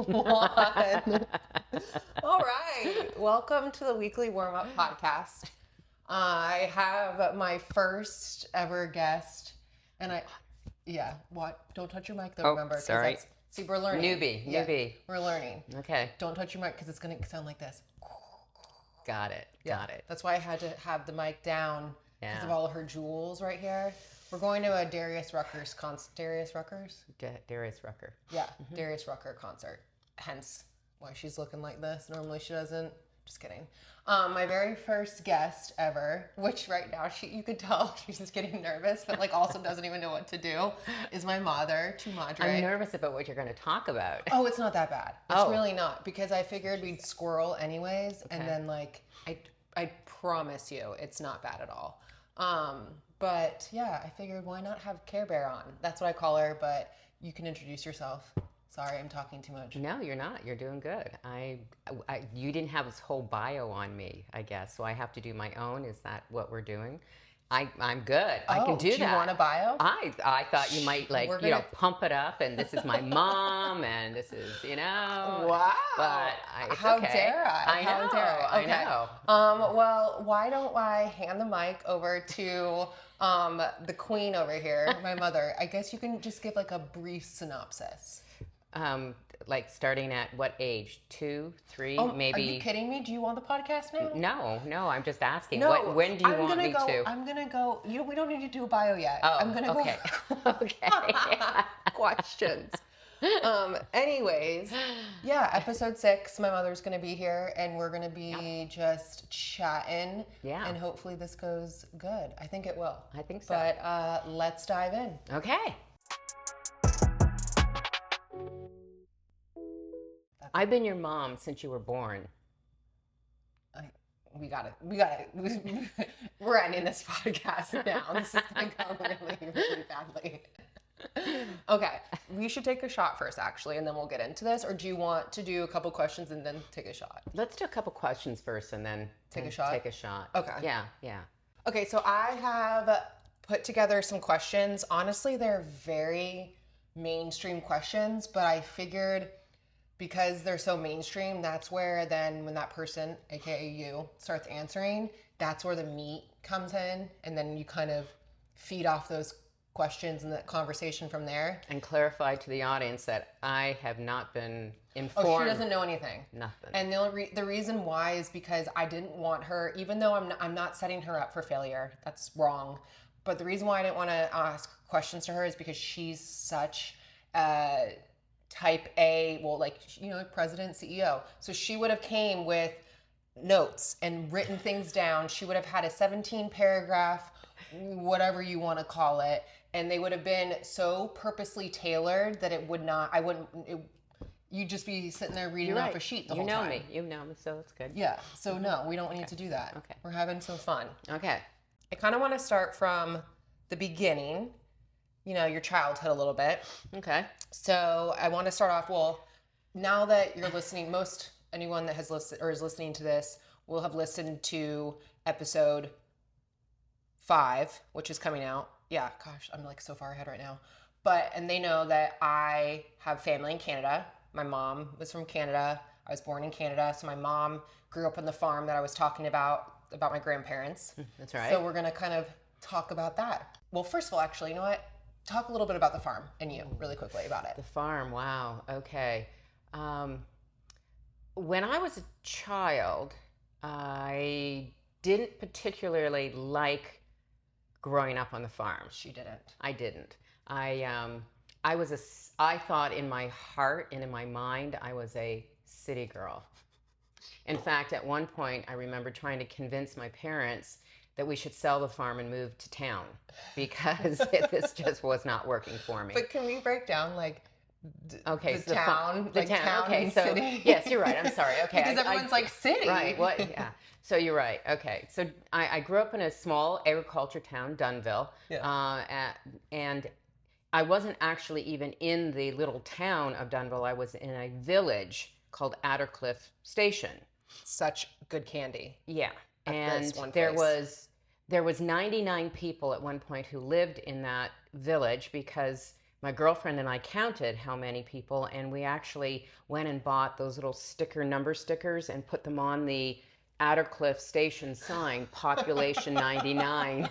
One. All right. Welcome to the weekly warm-up podcast. I have my first ever guest, and what? Don't touch your mic though, remember. Sorry. See, we're learning. Newbie. We're learning. Okay. Don't touch your mic because it's going to sound like this. Got it. That's why I had to have the mic down because of all of her jewels right here. We're going to a Darius Rucker's concert. Darius Rucker? Yeah, Darius Rucker concert. Hence why she's looking like this. Normally she doesn't. Just kidding. My very first guest ever, which right now you could tell she's just getting nervous, but like also doesn't even know what to do, is my mother, Madre. I'm nervous about what you're going to talk about. Oh, it's not that bad. It's really not, because I figured we'd squirrel anyways, and then like I promise you, it's not bad at all. But yeah, I figured why not have Care Bear on? That's what I call her, but you can introduce yourself. Sorry, I'm talking too much. No, you're not. You're doing good. You didn't have this whole bio on me, I guess, so I have to do my own. Is that what we're doing? I'm good. I can do that. Do you want a bio? I thought you might pump it up, and this is my mom, and this is, Wow. But How dare I? How dare I? Okay. I know. Well, why don't I hand the mic over to the queen over here, my mother. I guess you can just give like a brief synopsis. Like starting at what age? 2, 3, maybe? Are you kidding me? Do you want the podcast now? No, I'm just asking. No, when do you want me to? I'm going to go. We don't need to do a bio yet. Oh, I'm going to okay. go. Okay. Questions. Anyways, episode 6, my mother's going to be here, and we're going to be just chatting. Yeah. And hopefully this goes good. I think it will. I think so. But let's dive in. Okay. I've been your mom since you were born. We got it. We're ending this podcast now. This is going to go really, really badly. Okay, we should take a shot first, actually, and then we'll get into this. Or do you want to do a couple questions and then take a shot? Let's do a couple questions first and then take a shot. Okay. Yeah. Okay, so I have put together some questions. Honestly, they're very mainstream questions, but I figured because they're so mainstream, that's where then when that person, aka you, starts answering, that's where the meat comes in, and then you kind of feed off those questions and the conversation from there. And clarify to the audience that I have not been informed. Oh, she doesn't know anything. Nothing. And the reason why is because I didn't want her, even though I'm not setting her up for failure. That's wrong. But the reason why I didn't want to ask questions to her is because she's such type A, president, CEO. So she would have came with notes and written things down. She would have had a 17 paragraph, whatever you want to call it. And they would have been so purposely tailored that you'd just be sitting there reading off a sheet the whole time. You know me, so it's good. Yeah. So no, we don't need to do that. Okay. We're having some fun. Okay. I kind of want to start from the beginning, your childhood a little bit. Okay. So I want to start off, now that you're listening, anyone that has listened or is listening to this will have listened to episode 5, which is coming out. Yeah, gosh, I'm like so far ahead right now. And they know that I have family in Canada. My mom was from Canada. I was born in Canada. So my mom grew up on the farm that I was talking about my grandparents. That's right. So we're going to kind of talk about that. Well, first of all, actually, you know what? Talk a little bit about the farm and you really quickly about it. The farm, wow. Okay. When I was a child, I didn't particularly like growing up on the farm. She didn't. I didn't. I thought in my heart and in my mind, I was a city girl. In fact, at one point, I remember trying to convince my parents that we should sell the farm and move to town because this just was not working for me. But can we break down the town? Okay, so city? Yes, you're right. I'm sorry. Okay, because everyone's like city, right? What? Yeah. So you're right. Okay, so I grew up in a small agriculture town, Dunnville, and I wasn't actually even in the little town of Dunnville. I was in a village called Addercliff Station. Such good candy. Yeah. And there was 99 people at one point who lived in that village because my girlfriend and I counted how many people, and we actually went and bought those little number stickers and put them on the Attercliffe station sign, population 99.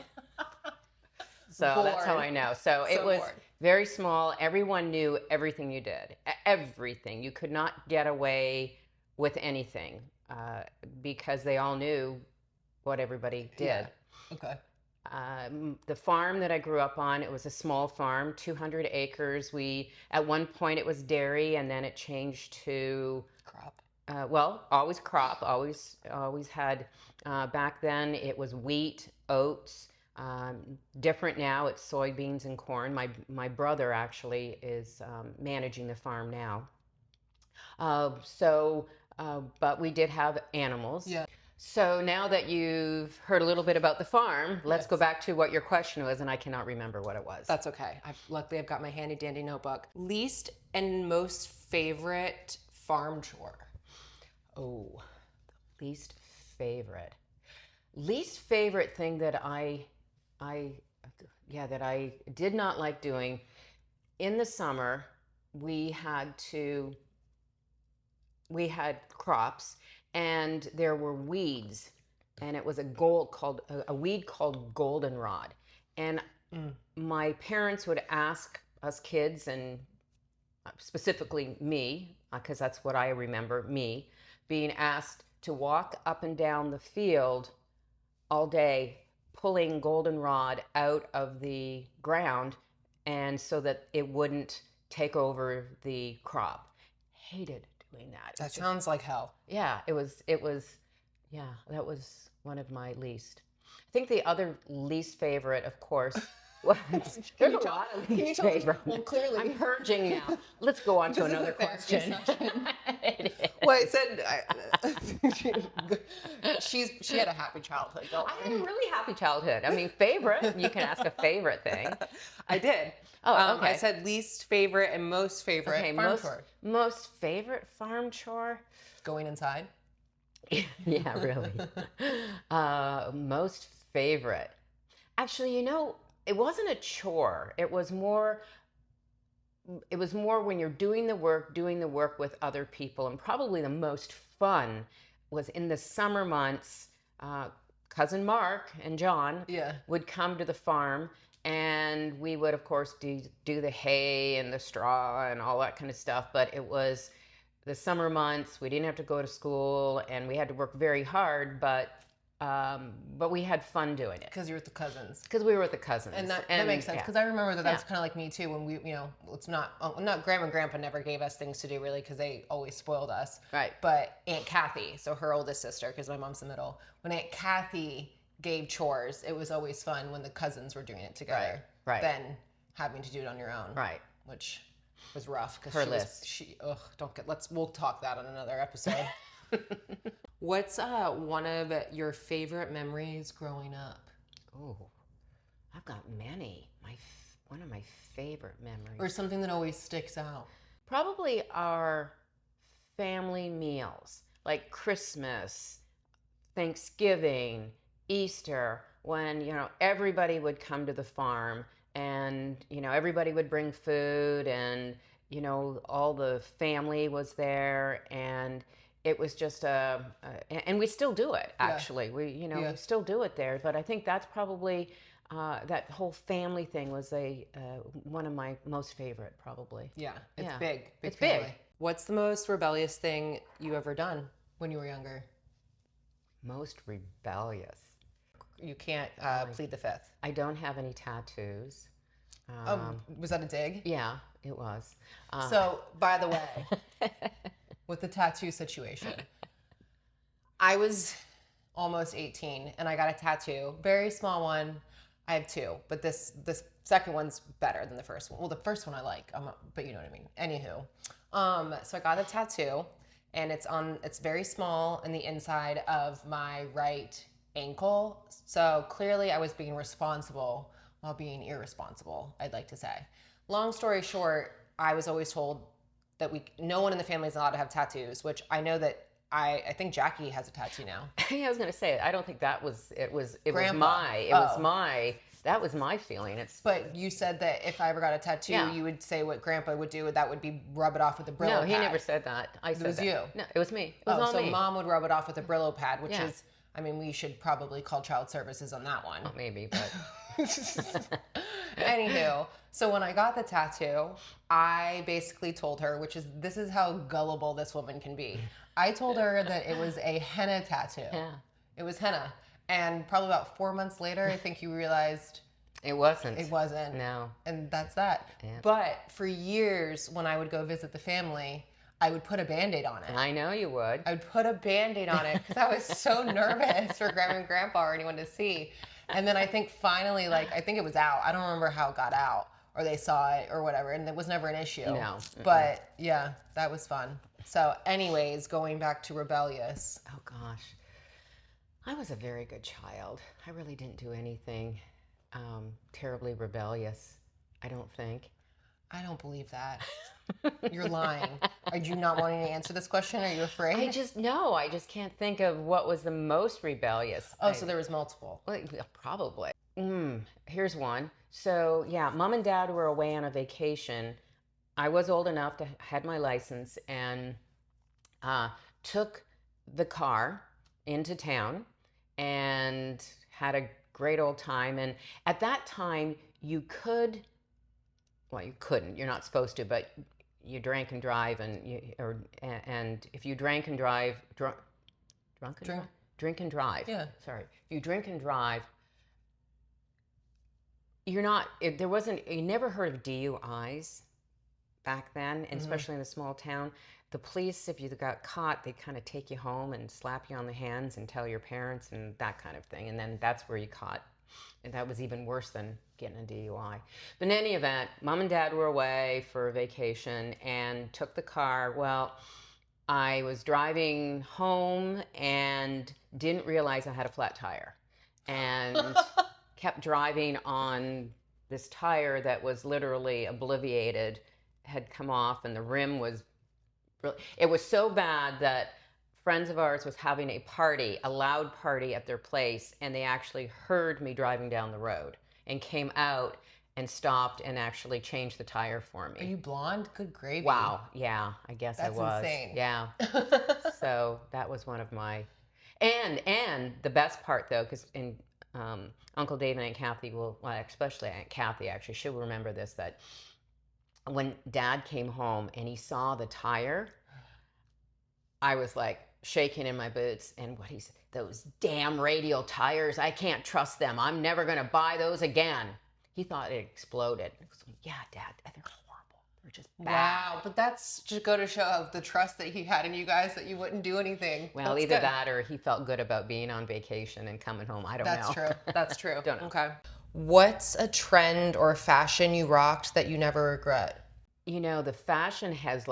So that's how I know. So it was very small. Everyone knew everything you did. Everything. You could not get away with anything because they all knew what everybody did. Yeah. Okay. The farm that I grew up on, it was a small farm, 200 acres. At one point it was dairy, and then it changed to crop. Always crop. Always had. Back then it was wheat, oats. Different now, it's soybeans and corn. My brother actually is managing the farm now. But we did have animals. Yeah. So now that you've heard a little bit about the farm, let's go back to what your question was, and I cannot remember what it was. That's okay. Luckily I've got my handy dandy notebook. Least and most favorite farm chore. Oh, least favorite. Least favorite thing that I did not like doing. In the summer, we had crops, and there were weeds, and it was a weed called goldenrod. And my parents would ask us kids, and specifically me, because that's what I remember, me being asked to walk up and down the field all day pulling goldenrod out of the ground, and so that it wouldn't take over the crop. Hated doing that. That sounds like hell. Yeah, it was that was one of my least. I think the other least favorite, of course, was there's a lot of least favorite. Well, clearly. I'm purging now. Let's go on to another question. Well, I said she had a happy childhood. I had a really happy childhood. I mean, favorite. You can ask a favorite thing. I did. Oh, okay. I said least favorite and most favorite farm chore. Most favorite farm chore? Going inside. Yeah, really. Most favorite. Actually, it wasn't a chore. It was more when you're doing the work with other people. And probably the most fun was in the summer months. Cousin Mark and John would come to the farm, and we would, of course, do the hay and the straw and all that kind of stuff. But it was the summer months. We didn't have to go to school, and we had to work very hard, but we had fun doing it. Because you were with the cousins. Because we were with the cousins. And that makes sense. Because I remember that was kind of like me too. When we, it's not Grandma and Grandpa never gave us things to do really, because they always spoiled us. Right. But Aunt Kathy, so her oldest sister, because my mom's the middle, when Aunt Kathy gave chores, it was always fun when the cousins were doing it together. Right. Then having to do it on your own. Right. Which was rough. Because her list. We'll talk that on another episode. What's one of your favorite memories growing up? Oh, I've got many. One of my favorite memories. Or something that always sticks out. Probably our family meals, like Christmas, Thanksgiving, Easter, when, everybody would come to the farm, and, everybody would bring food, and, all the family was there, and it was just and we still do it, actually. We still do it there. But I think that's probably, that whole family thing was one of my most favorite, probably. Yeah, it's big. It's family. big. What's the most rebellious thing you ever done when you were younger? Most rebellious. You can't plead the fifth. I don't have any tattoos. Was that a dig? Yeah, it was. So, by the way, with the tattoo situation, I was almost 18 and I got a tattoo, very small one. I have two, but this second one's better than the first one. Well, the first one I like, but you know what I mean. Anywho, so I got a tattoo, and it's very small in the inside of my right ankle. So clearly I was being responsible while being irresponsible, I'd like to say. Long story short, I was always told that no one in the family is allowed to have tattoos, which I know that I think Jackie has a tattoo now. Yeah, I was going to say, I don't think that was, it was Grandpa. my That was my feeling. But you said that if I ever got a tattoo, Yeah. you would say what Grandpa would do. That would be rub it off with a Brillo No, pad. he never said that. I said was that. you. No, it was me. It was all so me. Mom would rub it off with a Brillo pad, which Yeah. is, I mean, we should probably call child services on that one. Well, maybe, but Anywho, so when I got the tattoo, I basically told her, this is how gullible this woman can be. I told her that it was a henna tattoo. yeah, It was henna. And probably about 4 months later, I think you realized it wasn't. it wasn't. No. And that's that. Yeah. But for years, when I would go visit the family, I would put a Band-Aid on it. I know you would. I would put a Band-Aid on it because I was so nervous for Grandma and Grandpa or anyone to see. And then I think finally, I think it was out. I don't remember how it got out or they saw it or whatever. And it was never an issue. No. But yeah, that was fun. So anyways, going back to rebellious. Oh, gosh. I was a very good child. I really didn't do anything terribly rebellious, I don't think. I don't believe that. You're lying. Are you not wanting to answer this question? Are you afraid? I just can't think of what was the most rebellious. Oh, so there was multiple. Well, yeah, probably. Here's one. So, yeah, Mom and Dad were away on a vacation. I was old enough to had my license and took the car into town and had a great old time. And at that time, you couldn't. You're not supposed to, but you drank and drive, and if you drank and drive, drink and drive. Yeah. Sorry, if you drink and drive, you're not. There wasn't. You never heard of DUIs back then, and especially in a small town. The police, if you got caught, they'd kind of take you home and slap you on the hands and tell your parents and that kind of thing, and then that's where you caught. And that was even worse than getting a DUI. But in any event, Mom and Dad were away for a vacation and took the car. Well, I was driving home and didn't realize I had a flat tire and kept driving on this tire that was literally obliviated, had come off, and the rim was really, it was so bad that friends of ours was having a loud party at their place, and they actually heard me driving down the road and came out and stopped and actually changed the tire for me. Are you blonde? Good gravy. Wow. Yeah, I guess I was. That's insane. Yeah. So that was one of my, and the best part though, because Uncle Dave and Aunt Kathy especially Aunt Kathy actually, she'll remember this, that when Dad came home and he saw the tire, I was like shaking in my boots, and what he said, those damn radial tires, I can't trust them. I'm never going to buy those again. He thought it exploded. I was like, yeah, Dad, they're horrible. They're just bad. Wow, but that's just go to show the trust that he had in you guys that you wouldn't do anything. Well, that's either good. that or he felt good about being on vacation and coming home. I don't know. That's true. That's true. Don't know. Okay. What's a trend or fashion you rocked that you never regret? You know, the fashion has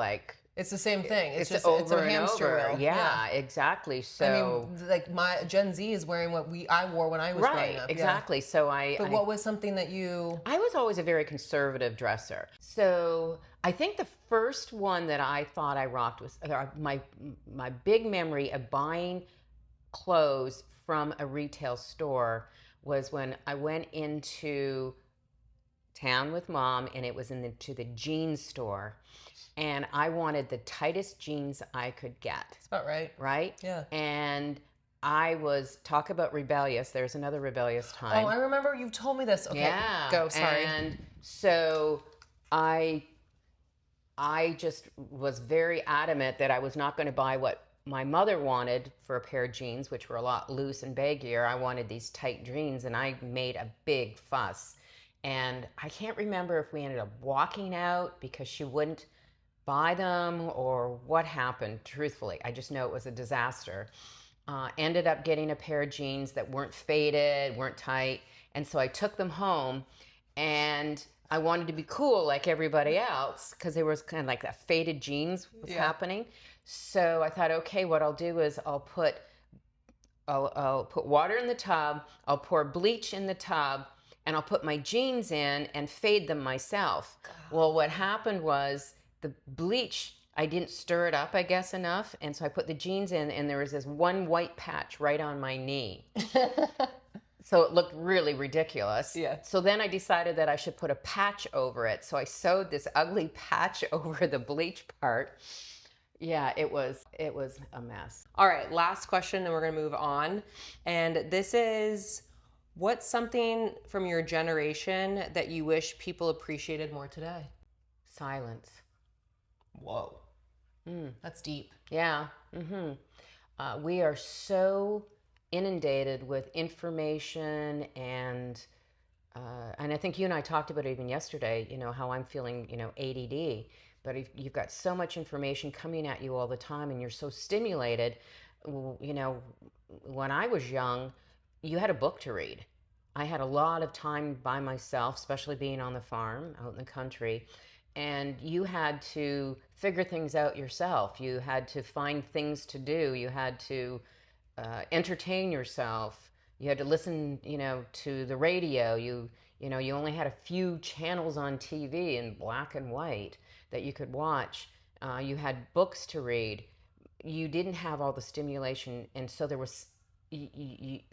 It's the same thing. It's just over it's a and hamster over. wheel. Yeah, exactly. So I mean, my Gen Z is wearing what I wore when I was growing right, up. exactly. Yeah. So But what was something that you? I was always a very conservative dresser. So I think the first one that I thought I rocked was my big memory of buying clothes from a retail store was when I went into town with Mom, and it was to the jeans store, and I wanted the tightest jeans I could get. That's about right. Right? Yeah. And I was, talk about rebellious. There's another rebellious time. Oh, I remember you've told me this. Okay, yeah. go. Sorry. And so I just was very adamant that I was not going to buy what my mother wanted for a pair of jeans, which were a lot loose and baggier. I wanted these tight jeans, and I made a big fuss. And I can't remember if we ended up walking out because she wouldn't buy them or what happened, truthfully. I just know it was a disaster. Ended up getting a pair of jeans that weren't faded, weren't tight. And so I took them home, and I wanted to be cool like everybody else because there was kind of like that faded jeans was happening. So I thought, okay, what I'll do is I'll put water in the tub, I'll pour bleach in the tub, and I'll put my jeans in and fade them myself. God. Well, what happened was the bleach, I didn't stir it up, I guess, enough. And so I put the jeans in, and there was this one white patch right on my knee. So it looked really ridiculous. Yeah. So then I decided that I should put a patch over it. So I sewed this ugly patch over the bleach part. Yeah, it was a mess. All right, last question, then we're gonna move on. And this is, what's something from your generation that you wish people appreciated more today? Silence. Whoa. That's deep. Yeah. We are so inundated with information and I think you and I talked about it even yesterday, how I'm feeling, ADD. But if you've got so much information coming at you all the time and you're so stimulated, when I was young, you had a book to read. I had a lot of time by myself, especially being on the farm out in the country. And you had to figure things out yourself. You had to find things to do. You had to entertain yourself. You had to listen, to the radio. You only had a few channels on TV in black and white that you could watch. You had books to read. You didn't have all the stimulation, and so there was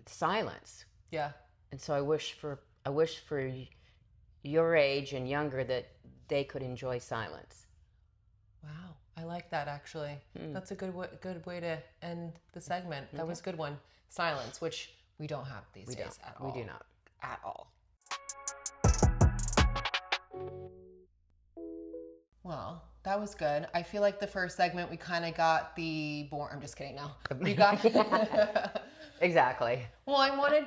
silence. Yeah. And so I wish for your age and younger that they could enjoy silence. Wow, I like that actually. That's a good way to end the segment. That was a good one. Silence, which we don't have these days at all. We do not. At all. Well, that was good. I feel like the first segment we kind of got the boring. I'm just kidding. No, we got Exactly. Well, I wanted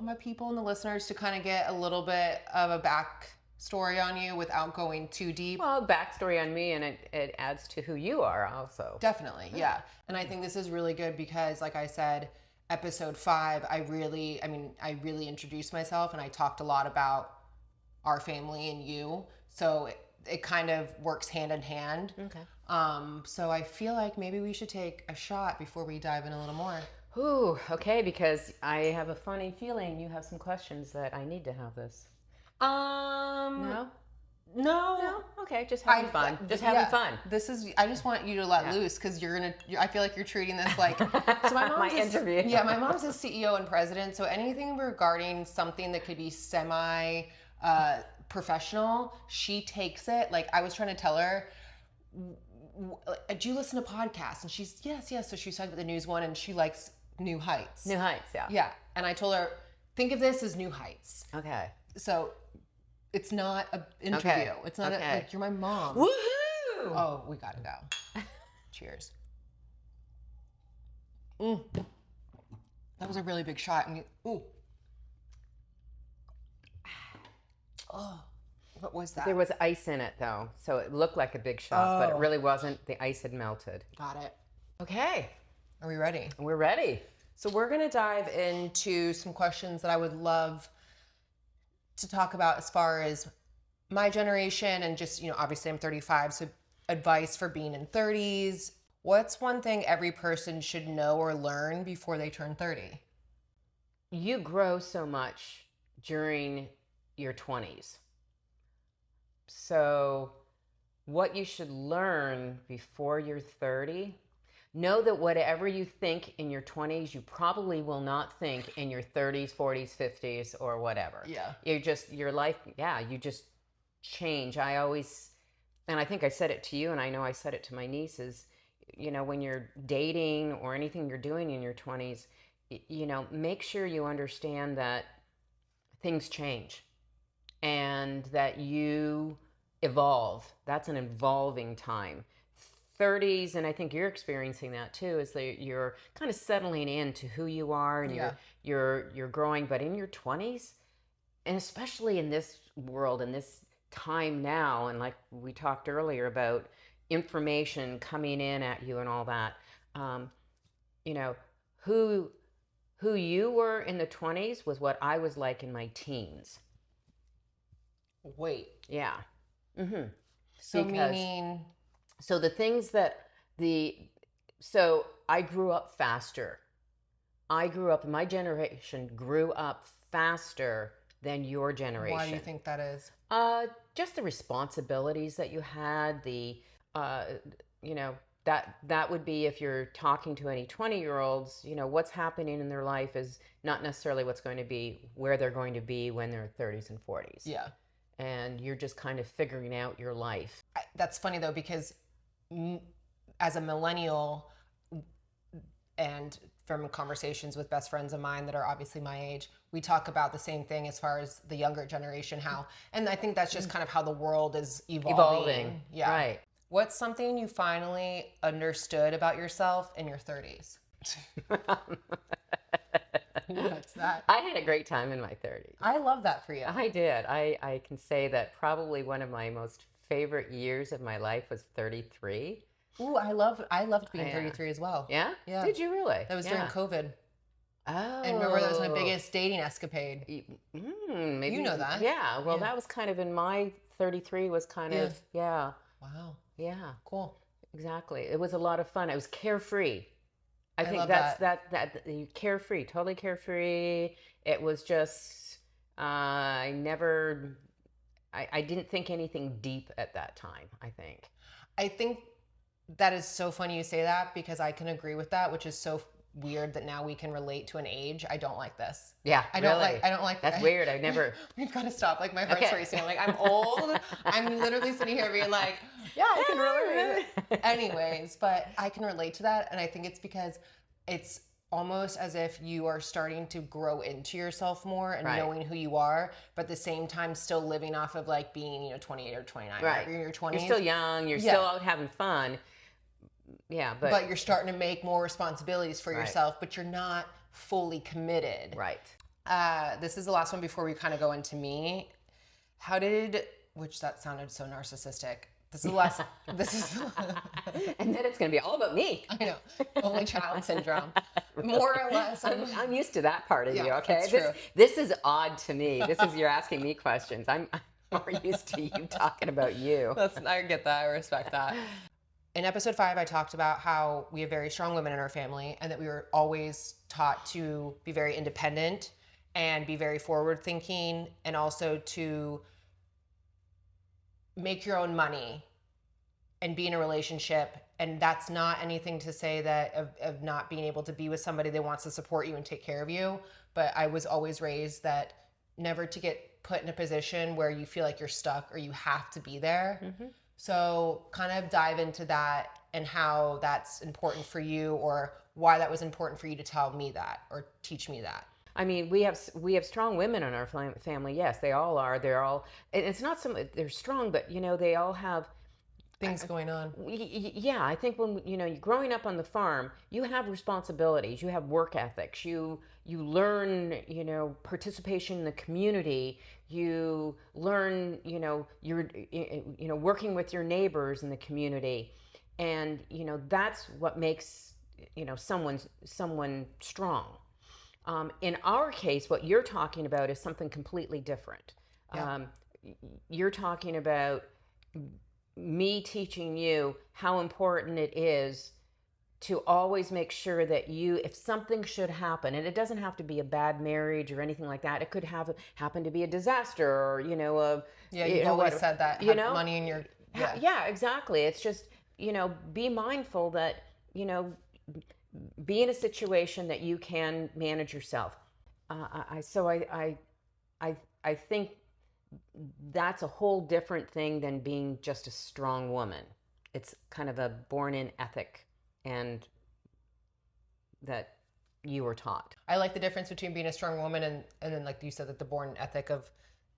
my people and the listeners to kind of get a little bit of a backstory on you without going too deep. Well, backstory on me, and it adds to who you are also. Definitely, yeah. And I think this is really good because, like I said, episode 5, I really introduced myself and I talked a lot about our family and you. So it kind of works hand in hand. Okay. So I feel like maybe we should take a shot before we dive in a little more. Ooh, okay, because I have a funny feeling you have some questions that I need to have this. No? No. Okay, just having fun. Just having fun. I just want you to let loose because I feel like you're treating this like, so my mom's my interview. Yeah, my mom's a CEO and president. So anything regarding something that could be semi professional, she takes it. Like I was trying to tell her, do you listen to podcasts? And she's, yes. So she's talking about the news one and she likes New Heights. New Heights, yeah. Yeah. And I told her, think of this as New Heights. Okay. So it's not an interview. Okay. It's not like you're my mom. Woohoo! Oh, we gotta go. Cheers. That was a really big shot. Ooh. Oh, what was that? There was ice in it though, so it looked like a big shot, but it really wasn't. The ice had melted. Got it. Okay. Are we ready? We're ready. So we're gonna dive into some questions that I would love to talk about as far as my generation and just, obviously I'm 35, so advice for being in 30s. What's one thing every person should know or learn before they turn 30? You grow so much during your 20s. So what you should learn before you're 30, know that whatever you think in your 20s, you probably will not think in your 30s, 40s, 50s, or whatever. Yeah. Your life, you just change. And I think I said it to you, and I know I said it to my nieces, when you're dating or anything you're doing in your 20s, make sure you understand that things change and that you evolve. That's an evolving time. 30s, and I think you're experiencing that too, is that you're kind of settling into who you are and you're growing. But in your 20s, and especially in this world, in this time now, and like we talked earlier about information coming in at you and all that, who you were in the 20s was what I was like in my teens. Wait. Yeah. Mm-hmm. So meaning... So the things so I grew up faster. My generation grew up faster than your generation. Why do you think that is? Just the responsibilities that you had, that would be if you're talking to any 20-year-olds, what's happening in their life is not necessarily what's going to be where they're going to be when they're 30s and 40s. Yeah. And you're just kind of figuring out your life. That's funny though, because as a millennial, and from conversations with best friends of mine that are obviously my age, we talk about the same thing as far as the younger generation, and I think that's just kind of how the world is evolving. Yeah. Right. What's something you finally understood about yourself in your 30s? What's that? I had a great time in my 30s. I love that for you. I did. I can say that probably one of my most favorite years of my life was 33. Ooh, I loved being 33 as well. Yeah? Yeah. Did you really? That was during COVID. Oh. And remember, that was my biggest dating escapade. Maybe you know that. Yeah. Well, that was kind of in my 33 was kind of, yeah. Wow. Yeah. Cool. Exactly. It was a lot of fun. It was carefree. I think love that's that carefree, totally carefree. It was just, I didn't think anything deep at that time, I think. I think that is so funny you say that, because I can agree with that, which is so weird that now we can relate to an age. I don't like this. Yeah, I don't like that's weird. I never. We've got to stop. Like, my heart's racing. I'm like, I'm old. I'm literally sitting here being like, yeah, I can relate. Anyways, but I can relate to that, and I think it's because it's almost as if you are starting to grow into yourself more and knowing who you are, but at the same time still living off of like being 28 or 29. Right. You're in your 20s. You're still young. You're still out having fun. Yeah, but you're starting to make more responsibilities for yourself, but you're not fully committed. Right. This is the last one before we kind of go into me. Which that sounded so narcissistic. This is the last. And then it's going to be all about me. I know. Only child syndrome. More or less. I'm used to that part of you, okay? That's true. This is odd to me. You're asking me questions. I'm more used to you talking about you. I get that. I respect that. In episode 5, I talked about how we have very strong women in our family, and that we were always taught to be very independent and be very forward thinking, and also to make your own money and be in a relationship. And that's not anything to say that of not being able to be with somebody that wants to support you and take care of you. But I was always raised that never to get put in a position where you feel like you're stuck or you have to be there. Mm-hmm. So kind of dive into that and how that's important for you, or why that was important for you to tell me that or teach me that. I mean, we have strong women in our family. Yes, they all are. It's not they're strong, but they all have things going on. Yeah, I think when you're growing up on the farm, you have responsibilities, you have work ethics, you learn participation in the community, you learn you're working with your neighbors in the community, and that's what makes someone strong. In our case, what you're talking about is something completely different. Yeah. You're talking about me teaching you how important it is to always make sure that if something should happen, and it doesn't have to be a bad marriage or anything like that, it could happen to be a disaster, or you've always said that, money in your yeah, exactly. It's just be mindful that be in a situation that you can manage yourself. I think that's a whole different thing than being just a strong woman. It's kind of a born-in ethic, and that you were taught. I like the difference between being a strong woman and then, like you said, that the born ethic of,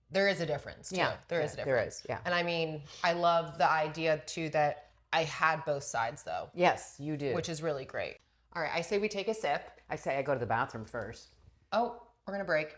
there is a difference too. Yeah, there is a difference. There is, yeah. And I mean, I love the idea too that I had both sides though. Yes, you do. Which is really great. All right, I say we take a sip. I say I go to the bathroom first. Oh, we're gonna break.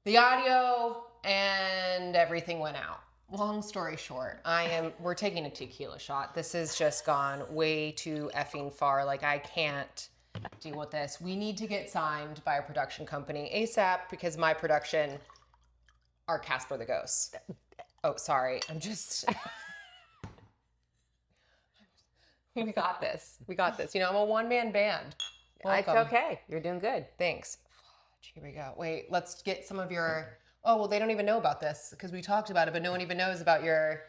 The audio and everything went out. Long story short, we're taking a tequila shot. This has just gone way too effing far. Like, I can't deal with this. We need to get signed by a production company ASAP because my production are Casper the Ghost. Oh, sorry. We got this. We got this. You know, I'm a one-man band. Welcome. It's okay. You're doing good. Thanks. Here we go. Wait, let's get some of your... Oh, well, they don't even know about this because we talked about it, but no one even knows about your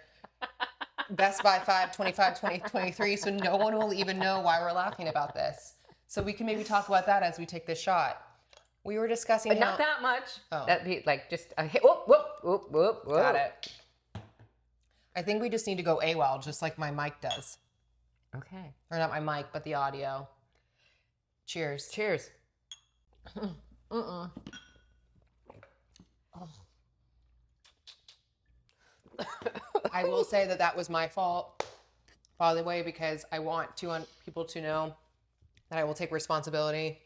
Best Buy 5/25 2023, so no one will even know why we're laughing about this. So we can maybe talk about that as we take this shot. We were discussing But not that much. Oh. That'd be like just a hit. Whoop, whoop, whoop, whoop, whoop. Got it. I think we just need to go AWOL, just like my mic does. Okay. Or not my mic, but the audio. Cheers. Cheers. Oh. I will say that was my fault, by the way, because I want people to know that I will take responsibility.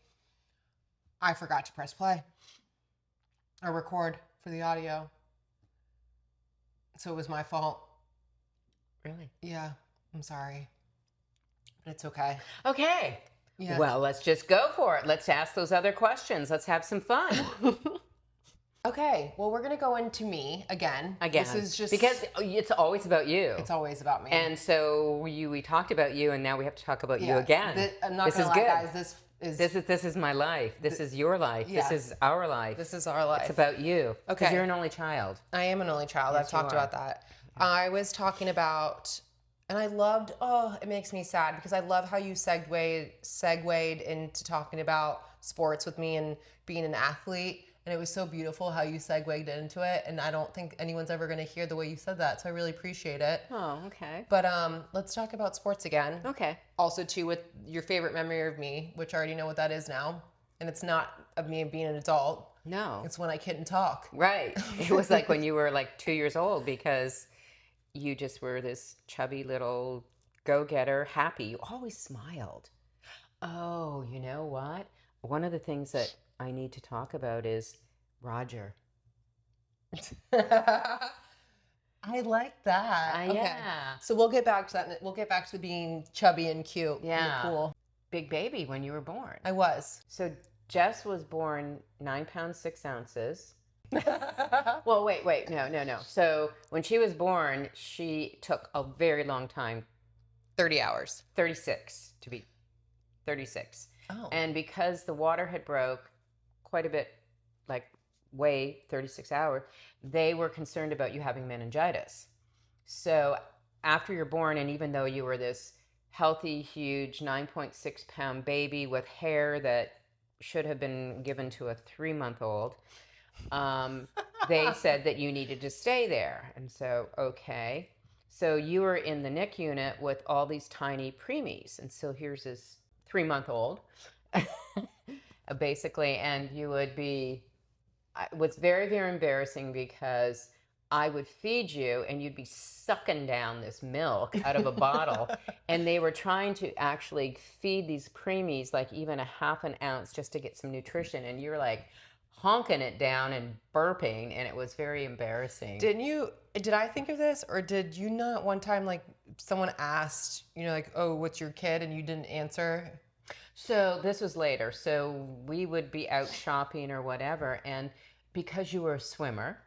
I forgot to press play or record for the audio. So it was my fault. Really? Yeah, I'm sorry. But it's okay. Okay. Yeah. Well, let's just go for it. Let's ask those other questions. Let's have some fun. Okay, well, we're going to go into me again. This is just... Because it's always about you. It's always about me. And so we talked about you, and now we have to talk about you again. I'm not going to lie, guys. This is my life. This is your life. Yeah. This is our life. This is our life. It's about you. Okay. Because you're an only child. I am an only child. Yes, I've talked about that. Yeah. I was talking about, and I loved, it makes me sad because I love how you segued into talking about sports with me and being an athlete. And it was so beautiful how you segued into it. And I don't think anyone's ever going to hear the way you said that. So I really appreciate it. Oh, okay. But let's talk about sports again. Okay. Also, too, with your favorite memory of me, which I already know what that is now. And it's not of me being an adult. No. It's when I couldn't talk. Right. It was like when you were like 2 years old because you just were this chubby little go-getter, happy. You always smiled. Oh, you know what? One of the things that I need to talk about is Roger. I like that. Okay. Yeah. So we'll get back to that. We'll get back to being chubby and cute. Yeah. And cool. Big baby when you were born. I was. So Jess was born 9 pounds 6 ounces. Well, wait. No. So when she was born, she took a very long time. 30 hours. 36 to be 36. Oh. And because the water had broke quite a bit, like way 36 hours, they were concerned about you having meningitis. So after you're born, and even though you were this healthy, huge 9.6 pound baby with hair that should have been given to a 3-month-old, they said that you needed to stay there. And so, okay. So you were in the NIC unit with all these tiny preemies. And so here's this 3-month-old, basically, and you would be, it was very, very embarrassing because I would feed you and you'd be sucking down this milk out of a bottle. And they were trying to actually feed these preemies like even a half an ounce just to get some nutrition. And you're like honking it down and burping, and it was very embarrassing. Did I think of this, or did you not one time, like, someone asked, like, oh, what's your kid? And you didn't answer? So this was later. So we would be out shopping or whatever. And because you were a swimmer,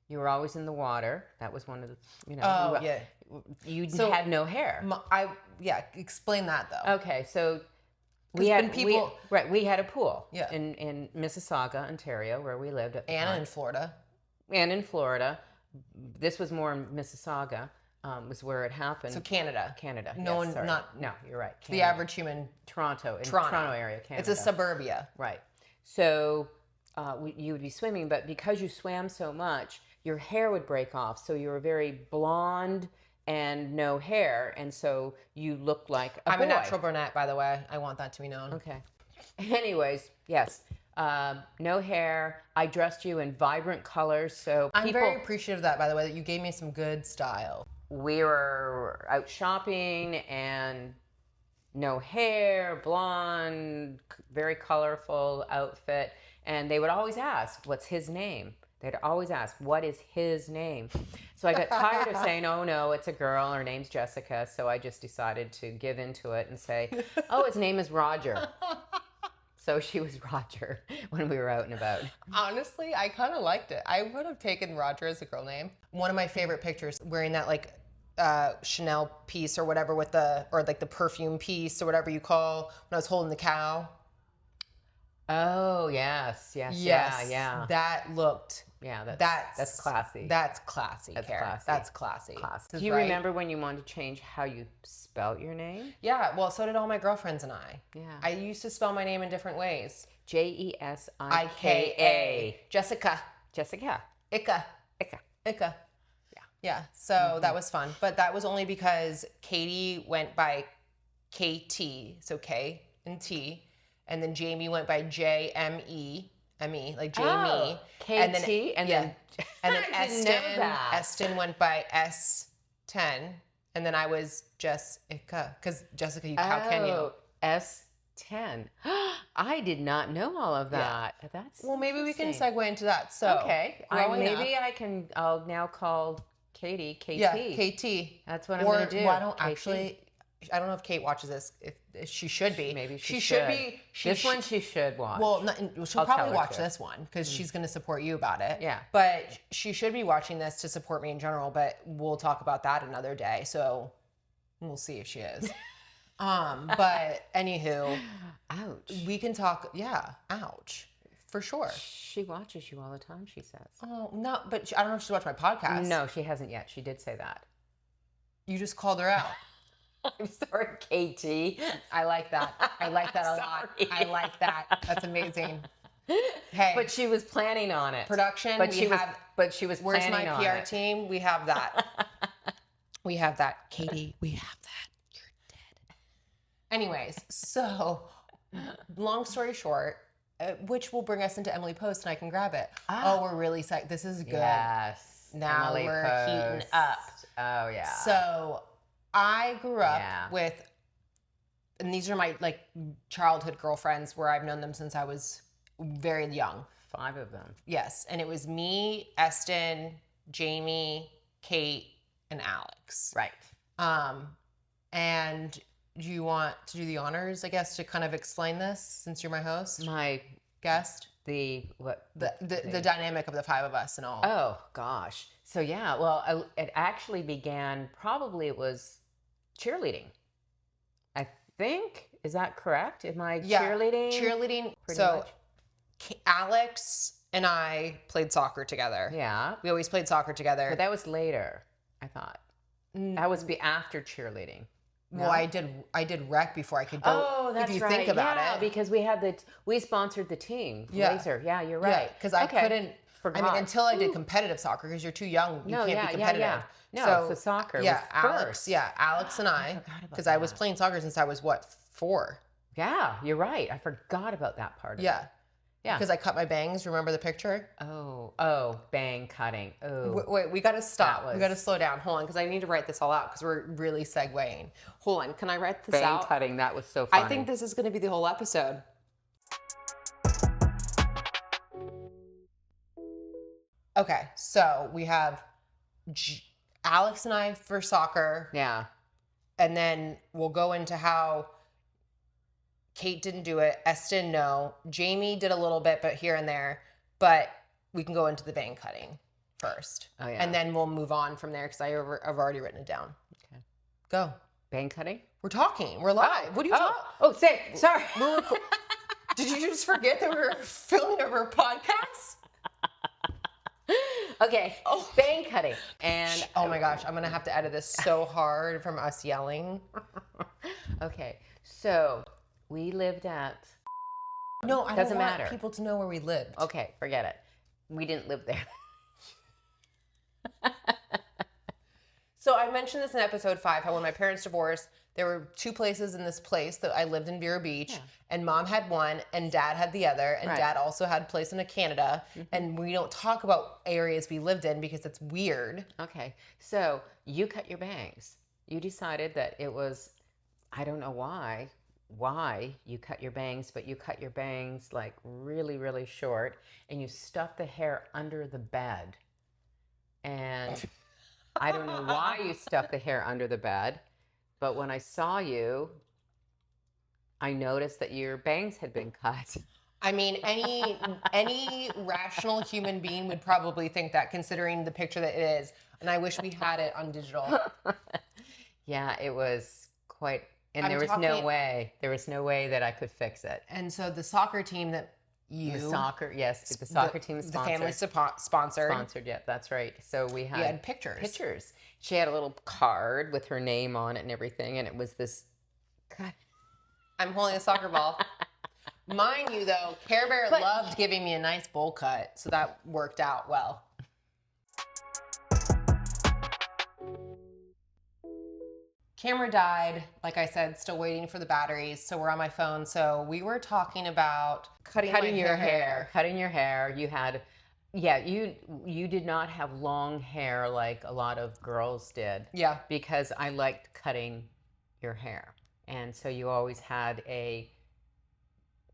you were always in the water. That was one of the, Oh, yeah. You had no hair. Explain that, though. Okay, so we had a pool. Yeah. In Mississauga, Ontario, where we lived at the And time. in Florida. And in Florida. This was more in Mississauga, was where it happened. So Canada. No, you're right. Canada. The average human. Toronto area, Canada. It's a suburbia. Right. So you would be swimming, but because you swam so much, your hair would break off. So you were very blonde and no hair, and so you looked like I'm a natural brunette, by the way. I want that to be known. Okay. Anyways, yes. No hair. I dressed you in vibrant colors, so I'm very appreciative of that, by the way, that you gave me some good style. We were out shopping and no hair, blonde, very colorful outfit. And they would always ask, what's his name? They'd always ask, what is his name? So I got tired of saying, oh, no, it's a girl. Her name's Jessica. So I just decided to give into it and say, oh, his name is Roger. So she was Roger when we were out and about. Honestly, I kind of liked it. I would have taken Roger as a girl name. One of my favorite pictures, wearing that like Chanel piece or whatever or like the perfume piece or whatever you call, when I was holding the cow. Oh, yes. Yeah. That looked... Yeah, that's classy. That's classy, That's Kara. classy. That's classy. Do you remember when you wanted to change how you spelt your name? Yeah, well, so did all my girlfriends and I. Yeah. I used to spell my name in different ways. Jesika. Jessica. Jessica. Ika. Yeah. Yeah, so that was fun. But that was only because Katie went by KT, so K and T. And then Jamie went by JME. Like Jamie. Oh, KT, and then Eston went by S10, and then I was Jessica, because Jessica, how can you? S10. I did not know all of that. Yeah. That's well, maybe we can segue into that. So okay, I'll now call Katie KT. Yeah, KT. That's what I'm going to do. Why don't actually? I don't know if Kate watches this. If she should be. Maybe she should be. She should watch. Well, she'll probably watch this one because she's going to support you about it. Yeah. But she should be watching this to support me in general. But we'll talk about that another day. So we'll see if she is. But anywho, ouch. We can talk. Yeah, ouch, for sure. She watches you all the time. She says. Oh no, but I don't know if she's watched my podcast. No, she hasn't yet. She did say that. You just called her out. I'm sorry, KT. I like that. I like that a lot. I like that. That's amazing. Hey, but she was planning on it. Production. But she was. Where's planning my PR team? We have that. We have that, Katie. We have that. You're dead. Anyways, so long story short, which will bring us into Emily Post, and I can grab it. Oh, we're really psyched. This is good. Yes. Now Emily we're Post. heating up. Oh yeah. So I grew up with, and these are my like childhood girlfriends where I've known them since I was very young. 5 of them. Yes. And it was me, Eston, Jamie, Kate, and Alex. Right. And do you want to do the honors, I guess, to kind of explain this since you're my host? My guest? The dynamic of the 5 of us and all. Oh, gosh. So, yeah, well, it actually began, probably it was cheerleading. I think, is that correct? Am I cheerleading? Cheerleading. Pretty so much. Alex and I played soccer together. Yeah. We always played soccer together. But that was later, I thought. That was after cheerleading. No? Well, I did rec before I could go. Oh, that's right. If you think about it. Because we sponsored the team. Yeah. Laser. Yeah, you're right. Yeah, because I couldn't. Forgot. I mean, until I did competitive soccer, because you're too young, you can't be competitive. Yeah. No, so soccer was Alex. first. Yeah, Alex and I, because I was playing soccer since I was 4. Yeah, you're right. I forgot about that part of it. Yeah. Because I cut my bangs. Remember the picture? Oh, bang cutting. Oh. Wait, we got to stop. We got to slow down. Hold on, because I need to write this all out because we're really segueing. Hold on, can I write this out? Bang cutting, that was so funny. I think this is going to be the whole episode. Okay, so we have Alex and I for soccer. Yeah. And then we'll go into how Kate didn't do it. Eston, no. Jamie did a little bit, but here and there. But we can go into the bang cutting first. Oh, yeah. And then we'll move on from there because I've already written it down. Okay. Go. Bang cutting? We're talking. We're live. What are you talking? Oh, sorry. Did you just forget that we were filming over a podcast? Okay. Oh, bang cutting. And oh my gosh, I'm going to have to edit this so hard from us yelling. Okay. So we lived at... No, I Doesn't don't want matter. people to know where we lived. Okay, forget it. We didn't live there. So I mentioned this in episode 5, how when my parents divorced, there were 2 places in this place that I lived in Vero Beach, and Mom had one, and Dad had the other, and Dad also had a place in Canada, and we don't talk about areas we lived in because it's weird. Okay, so you cut your bangs. You decided that it was, I don't know why, why you cut your bangs, but you cut your bangs like really, really short, and you stuff the hair under the bed. And I don't know why you stuffed the hair under the bed, but when I saw you, I noticed that your bangs had been cut. I mean, any rational human being would probably think that, considering the picture that it is. And I wish we had it on digital. Yeah, it was quite, and I'm there was no way. There was no way that I could fix it. And so the soccer team that The soccer, yes, the soccer team the sponsored. family sponsored. Sponsored, yeah, that's right. So we You had had pictures. pictures. She had a little card with her name on it and everything, and it was this. God. I'm holding a soccer ball. Mind you, though, Care Bear loved giving me a nice bowl cut, so that worked out well. Camera died, like I said, still waiting for the batteries, so we're on my phone. So we were talking about cutting your hair. Cutting your hair. You had, yeah, you did not have long hair like a lot of girls did. Yeah. Because I liked cutting your hair. And so you always had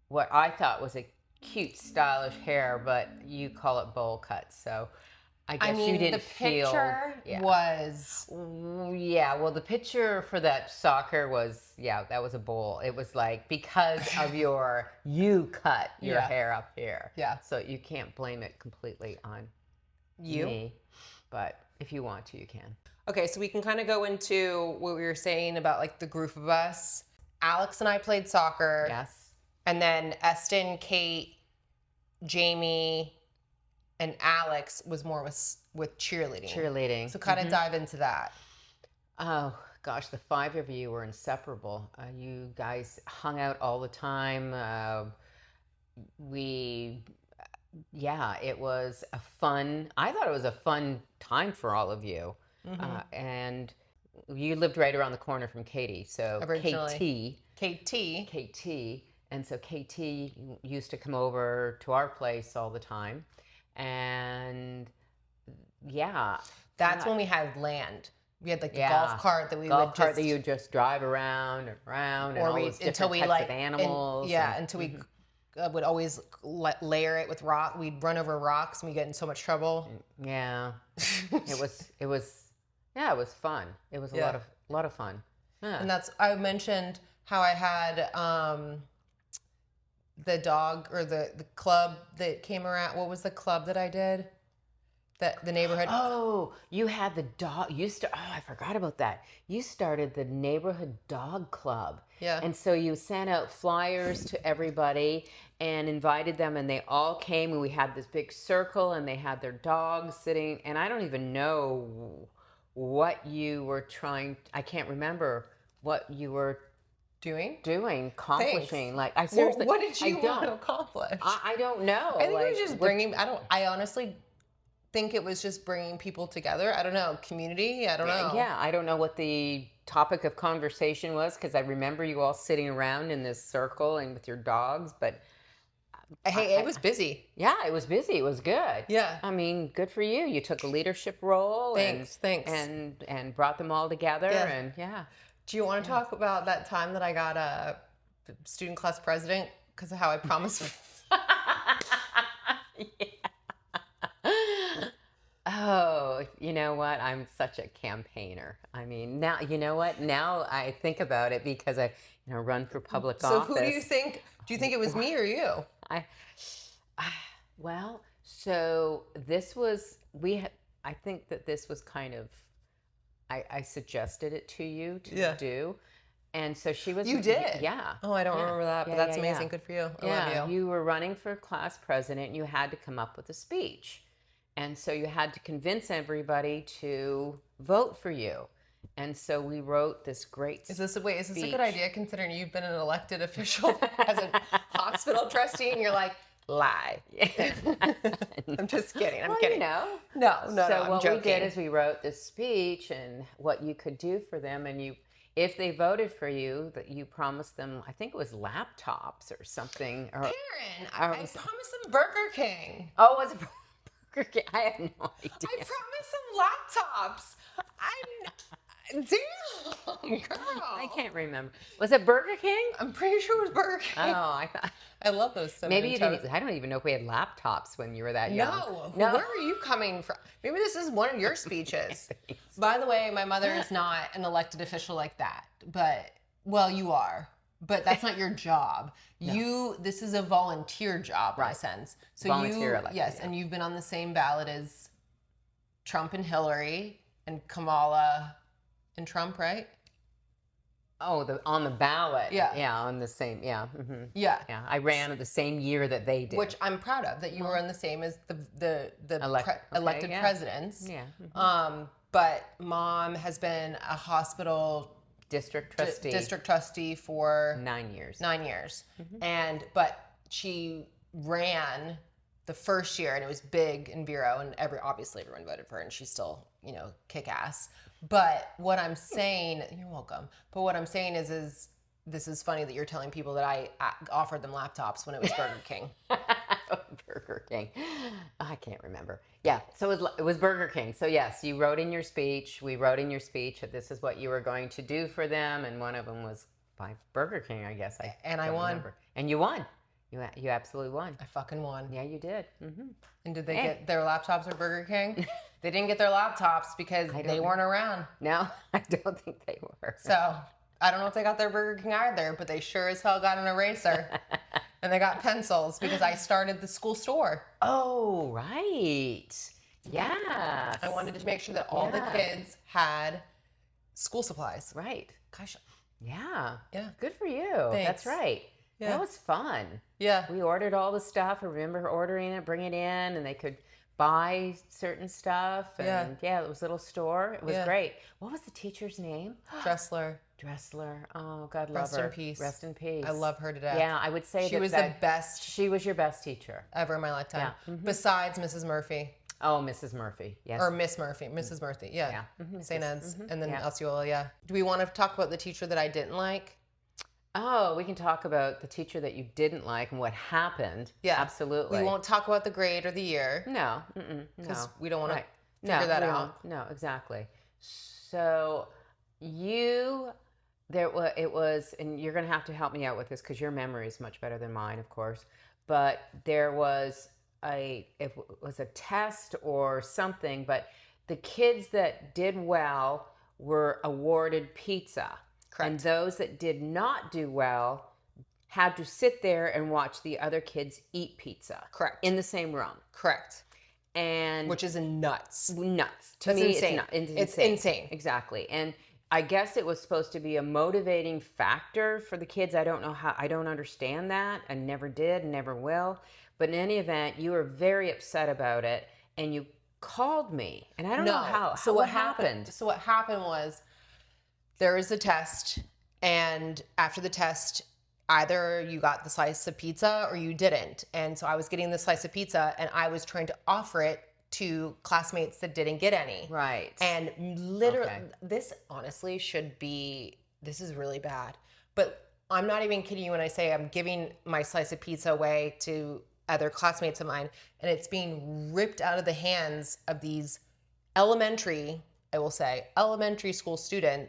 what I thought was a cute, stylish hair, but you call it bowl cut. So I guess you didn't feel. The picture was. Yeah, well, the picture for that soccer was, that was a bowl. It was like, because of you cut your hair up here. Yeah. So you can't blame it completely on you. Me, but if you want to, you can. Okay, so we can kind of go into what we were saying about like the group of us. Alex and I played soccer. Yes. And then Eston, Kate, Jamie, and Alex was more with cheerleading. Cheerleading. So kind of dive into that. Oh, gosh, the 5 of you were inseparable. You guys hung out all the time. It was I thought it was a fun time for all of you. And you lived right around the corner from Katie. So originally. KT. And so KT used to come over to our place all the time. And that's when we had land. We had like the golf cart that we would that you would just drive around and around, and all those different types of animals. Until we would always layer it with rock. We'd run over rocks and we get in so much trouble. Yeah, it was fun. It was a lot of fun. Yeah. And I mentioned how I had the dog or the club that came around. What was the club that I did? The neighborhood. Oh, you had the dog. I forgot about that. You started the neighborhood dog club. Yeah. And so you sent out flyers to everybody and invited them, and they all came, and we had this big circle, and they had their dogs sitting. And I don't even know what you were I can't remember what you were accomplishing. Thanks. Like, I seriously. What did you want to accomplish? I don't know. I think it was just bringing. I honestly think it was just bringing people together. I don't know, community. I don't know. Yeah, I don't know what the topic of conversation was, because I remember you all sitting around in this circle and with your dogs. But hey, it was busy. Yeah, it was busy. It was good. Yeah. I mean, good for you. You took a leadership role. Thanks. And brought them all together. Yeah. And Do you want to talk about that time that I got a student class president because of how I promised? Oh, you know what? I'm such a campaigner. I mean, now, you know what? Now I think about it because I run for public office. So who do you think? Do you think it was me or you? So this was, I think that this was kind of, I suggested it to you to do. And so she was. You did? Yeah. Oh, I don't remember that, but that's amazing. Good for you. I love you. You were running for class president. You had to come up with a speech. And so you had to convince everybody to vote for you. And so we wrote this great speech. Is this a good idea, considering you've been an elected official as a hospital trustee and you're like, lie. I'm just kidding. I'm kidding. No. So what joking. we did is we wrote this speech and what you could do for them. And if they voted for you, that you promised them, I think it was laptops or something. Or, Karen, I promised them Burger King. Oh, was it I have no idea. I promised some laptops. Damn, girl. I can't remember. Was it Burger King? I'm pretty sure it was Burger Oh, King. I thought I love those cinnamon maybe you toast. didn't. I don't even know if we had laptops when you were that young. No, No. where are you coming from? Maybe this is one of your speeches. By the way, my mother is not an elected official like that, but, well, you are, but that's not your job. No. This is a volunteer job in a sense. So Volunteer elected, yes, and you've been on the same ballot as Trump and Hillary and Kamala and Trump, right? Oh, on the ballot. Yeah. Yeah, on the same. Yeah. Mm-hmm. Yeah. Yeah. I ran the same year that they did. Which I'm proud of, that you were on the same as the elected yeah. presidents. Yeah. Mm-hmm. But mom has been a hospital district trustee for 9 years. 9 years. Mm-hmm. But she ran the first year, and it was big in Vero, and obviously everyone voted for her, and she's still, kick ass. But what I'm saying, you're welcome. But what I'm saying is this is funny that you're telling people that I offered them laptops when it was Burger King. Burger King. I can't remember. Yeah, so it was Burger King. So yes, you wrote in your speech. We wrote in your speech that this is what you were going to do for them, and one of them was by Burger King, I guess. And I won. Remember. And you won. You absolutely won. I fucking won. Yeah, you did. Mm-hmm. And did they get their laptops at Burger King? They didn't get their laptops because they weren't around. No, I don't think they were. So I don't know if they got their Burger King either, but they sure as hell got an eraser. And they got pencils because I started the school store. Oh, right. Yeah. I wanted to make sure that all the kids had school supplies. Right. Gosh. Yeah. Yeah. Good for you. Thanks. That's right. Yeah. That was fun. Yeah. We ordered all the stuff. I remember ordering it, bring it in, and they could buy certain stuff. And yeah, it was a little store. It was great. What was the teacher's name? Dressler. Oh, God love her. Rest in peace. Rest in peace. I love her to death. Yeah, I would say she was the best. She was your best teacher ever in my lifetime. Yeah. Mm-hmm. Besides Mrs. Murphy. Oh, Mrs. Murphy. Yes. Or Miss Murphy. Mrs. Murphy. Yeah. Yeah. Mm-hmm. St. Ed's. Mm-hmm. And then Osceola. Yeah. Do we want to talk about the teacher that I didn't like? Oh, we can talk about the teacher that you didn't like and what happened. Yeah. Absolutely. We won't talk about the grade or the year. No. Because we don't want to figure that out. No, exactly. So it was, and you're going to have to help me out with this because your memory is much better than mine, of course. But there was it was a test or something, but the kids that did well were awarded pizza. Correct. And those that did not do well had to sit there and watch the other kids eat pizza. Correct. In the same room. Correct. And which is nuts. Nuts. To That's me, insane. It's insane. Exactly. And I guess it was supposed to be a motivating factor for the kids. I don't know how. I don't understand that. I never did, never will. But in any event, you were very upset about it, and you called me, and I don't know how. So what happened? So what happened was there was a test, and after the test, either you got the slice of pizza or you didn't. And so I was getting the slice of pizza, and I was trying to offer it to classmates that didn't get any. Right. And literally, this honestly this is really bad. But I'm not even kidding you when I say I'm giving my slice of pizza away to other classmates of mine, and it's being ripped out of the hands of these elementary school student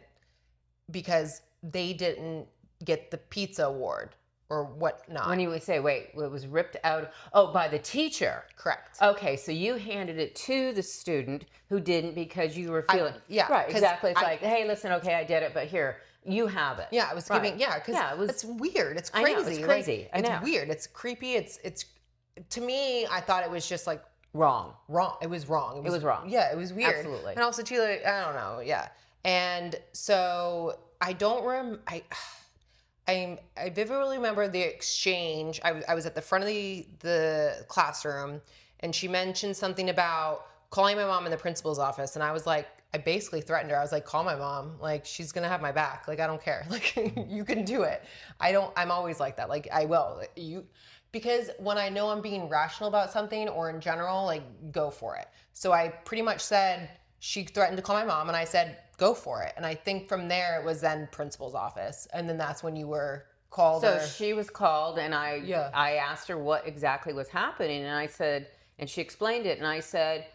because they didn't get the pizza award or whatnot. When you would say, wait, it was ripped out, by the teacher. Correct. Okay, so you handed it to the student who didn't because you were feeling, right, exactly. It's like, hey, listen, okay, I did it, but here, you have it. Yeah, I was giving, because it's weird. It's crazy. I know, it's crazy. It's weird. It's creepy. It's to me, I thought it was just like wrong. It was wrong. It was wrong. Yeah, it was weird. Absolutely. And also too, like, I don't know. Yeah. And so I don't I vividly remember the exchange. I was at the front of the classroom, and she mentioned something about calling my mom in the principal's office, and I was like, I basically threatened her. I was like, call my mom. Like, she's gonna have my back. Like, I don't care. Like, you can do it. I'm always like that. Like, I will. Because when I know I'm being rational about something or in general, like, go for it. So I pretty much said, she threatened to call my mom, and I said, go for it. And I think from there it was then principal's office, and then that's when you were called. So she was called, and I asked her what exactly was happening, and I said, and she explained it, and I said,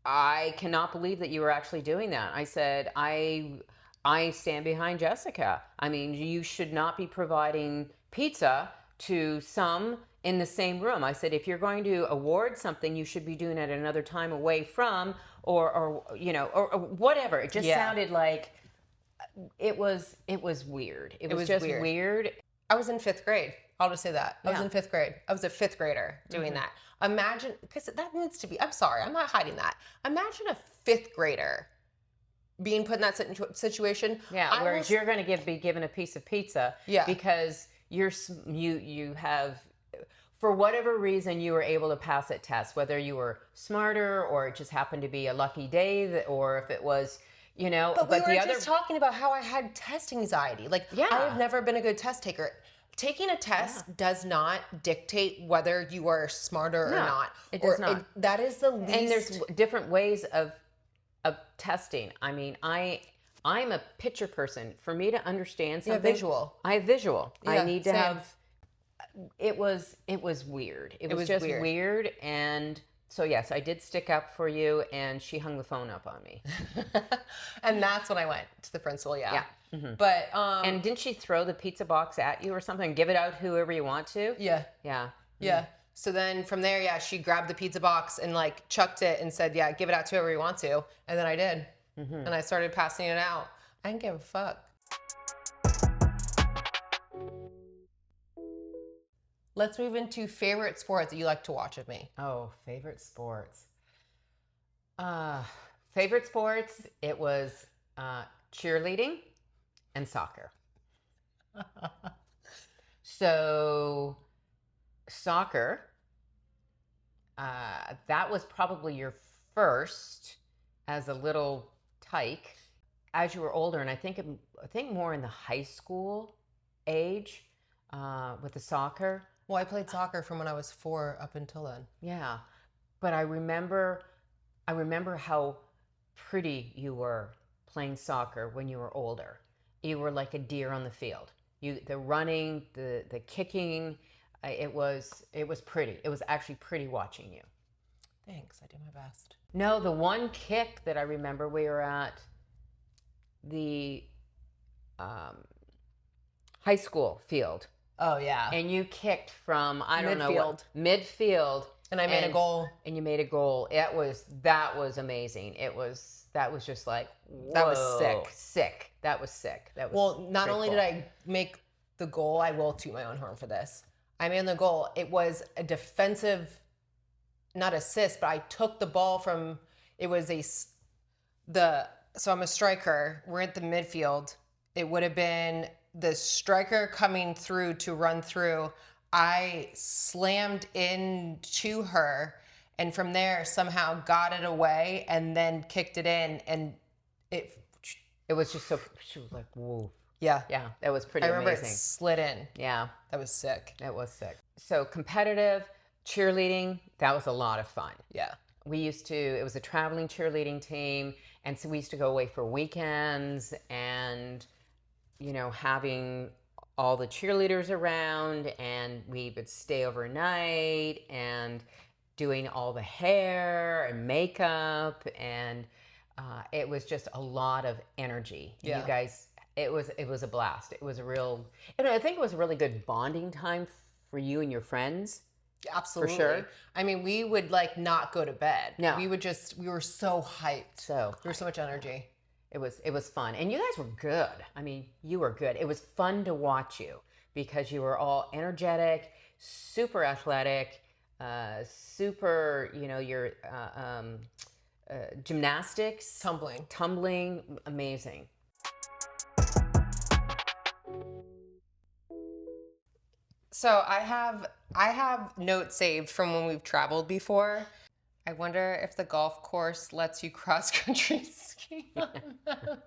I cannot believe that you were actually doing that. I said, I stand behind Jessica. I mean, you should not be providing pizza to some in the same room. I said, if you're going to award something, you should be doing it at another time away from, or whatever. It just sounded like it was weird. It was just weird. I was in 5th grade. I'll just say that. I was in 5th grade. I was a 5th grader doing that. Imagine, because that needs to be, I'm sorry, I'm not hiding that. Imagine a 5th grader being put in that situation. Yeah, whereas you're going to be given a piece of pizza because you have, for whatever reason, you were able to pass that test, whether you were smarter or it just happened to be a lucky day, or if it was, But we were just talking about how I had test anxiety. Like, I have never been a good test taker. Taking a test does not dictate whether you are smarter or not. It does not. That is the least. And there's different ways of testing. I mean, I'm a picture person. For me to understand something, visual. I have visual. Yeah, I need to have. It was weird. It was just weird. And so yes, I did stick up for you, and she hung the phone up on me. And that's when I went to the principal. Yeah. Mm-hmm. But and didn't she throw the pizza box at you or something? Give it out whoever you want to. Yeah. Yeah. Yeah. So then from there, she grabbed the pizza box and like chucked it and said, "Yeah, give it out to whoever you want to." And then I did, and I started passing it out. I didn't give a fuck. Let's move into favorite sports that you like to watch with me. Oh, favorite sports. Favorite sports. It was cheerleading and soccer. So soccer, that was probably your first as a little tyke. As you were older, and I think more in the high school age with the soccer. Well, I played soccer from when I was 4 up until then. Yeah, but I remember how pretty you were playing soccer when you were older. You were like a deer on the field. The running, the kicking, it was pretty. It was actually pretty watching you. Thanks, I do my best. No, the one kick that I remember, we were at the high school field. Oh yeah. And you kicked from midfield, and I made a goal. And you made a goal. That was amazing. That was just like, whoa. That was sick. That was sick. Well, not only did I make the goal, I will toot my own horn for this. I made the goal. It was a defensive, not assist, but I took the ball from. It was so I'm a striker. We're at the midfield. It would have been the striker coming through to run through. I slammed into her, and from there somehow got it away and then kicked it in, and it was just so, she was like, whoa. Yeah. Yeah, that was pretty amazing. I remember it slid in. Yeah. That was sick. That was sick. So competitive cheerleading, that was a lot of fun. Yeah. It was a traveling cheerleading team, and so we used to go away for weekends, and having all the cheerleaders around, and we would stay overnight and doing all the hair and makeup, and it was just a lot of energy. Yeah. You guys, it was a blast. It was I think it was a really good bonding time for you and your friends. Absolutely. For sure. I mean, we would not go to bed. No. We were so hyped. There was so much energy. It was fun. And you guys were good. I mean, you were good. It was fun to watch you because you were all energetic, super athletic, super, your gymnastics. Tumbling, amazing. So I have notes saved from when we've traveled before. I wonder if the golf course lets you cross-country ski on them.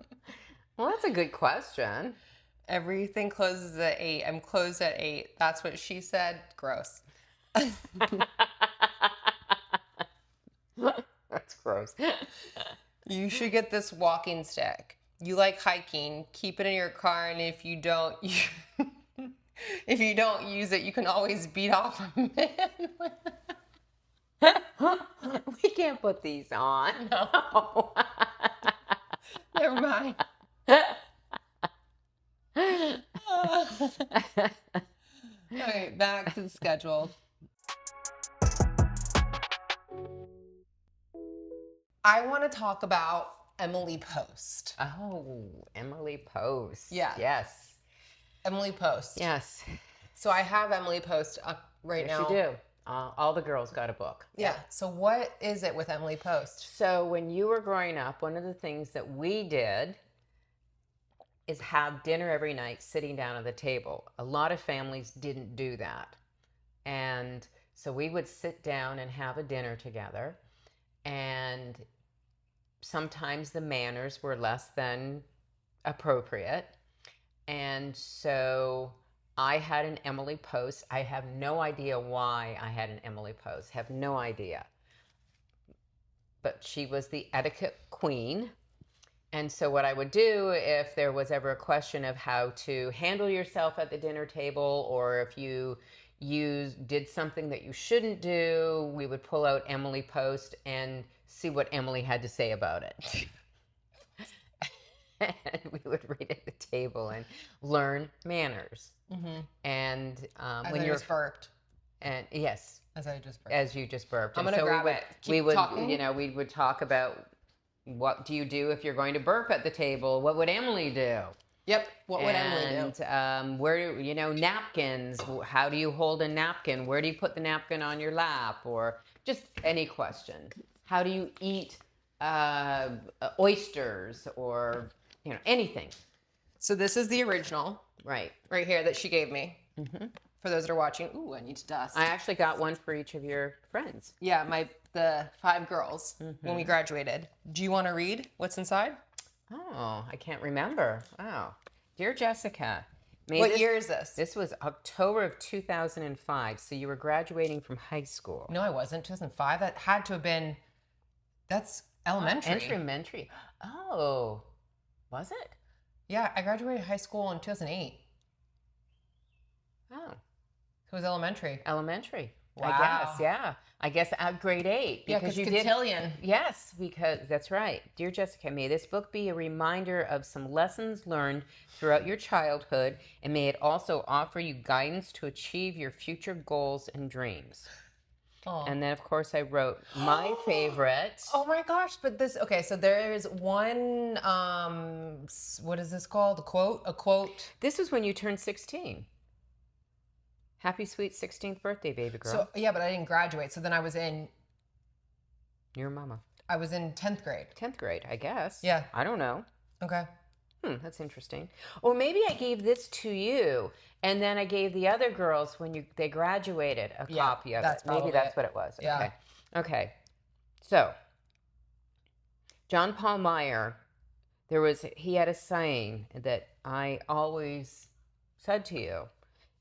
Well, that's a good question. Everything closes at 8. I'm closed at 8. That's what she said. Gross. That's gross. You should get this walking stick. You like hiking. Keep it in your car, and if you don't use it, you can always beat off a man. We can't put these on. No. Never mind. All right, back to the schedule. I want to talk about Emily Post. Oh, Emily Post. Yeah. Yes. Emily Post. Yes. So I have Emily Post up right Yes, now. you do. All the girls got a book. Yeah. So what is it with Emily Post? So when you were growing up, one of the things that we did is have dinner every night sitting down at the table. A lot of families didn't do that. And so we would sit down and have a dinner together. And sometimes the manners were less than appropriate. And so I had an Emily Post. I have no idea why I had an Emily Post. Have no idea. But she was the etiquette queen. And so what I would do if there was ever a question of how to handle yourself at the dinner table, or if you did something that you shouldn't do, we would pull out Emily Post and see what Emily had to say about it. And we would read at the table and learn manners. Mm-hmm. And As when I you're just burped. and yes, As I just burped. as you just burped. I'm And gonna so grab we would, it. Keep we would, talking. we would talk about what do you do if you're going to burp at the table? What would Emily do? Yep. What would Emily do? And where napkins? How do you hold a napkin? Where do you put the napkin on your lap? Or just any question. How do you eat oysters or anything? So this is the original Right here that she gave me. Mm-hmm. For those that are watching. Ooh, I need to dust. I actually got one for each of your friends. Yeah, the 5 girls when we graduated. Do you want to read what's inside? Oh, I can't remember. Oh, dear Jessica. What year is this? This was October of 2005. So you were graduating from high school. No, I wasn't. 2005. That had to have been. That's elementary. Elementary. Oh, was it? Yeah, I graduated high school in 2008. Oh, So it was elementary. elementary. Wow. I guess. Yeah. I guess at grade 8 Yeah, because because you did. cotillion. Yes, because that's right. Dear Jessica, may this book be a reminder of some lessons learned throughout your childhood, and may it also offer you guidance to achieve your future goals and dreams. Aw. And then, of course, I wrote my favorite. Oh my gosh, but okay, so there is one, what is this called? A quote? This is when you turned 16. Happy sweet 16th birthday, baby girl. So, yeah, but I didn't graduate. So then I was in Your mama. 10th grade. 10th grade, I guess. Yeah. I don't know. Okay. That's interesting. Or maybe I gave this to you, and then I gave the other girls when they graduated a copy of that's it. Maybe probably that's it. what it was. Yeah. Okay. So, John Paul Meyer, he had a saying that I always said to you,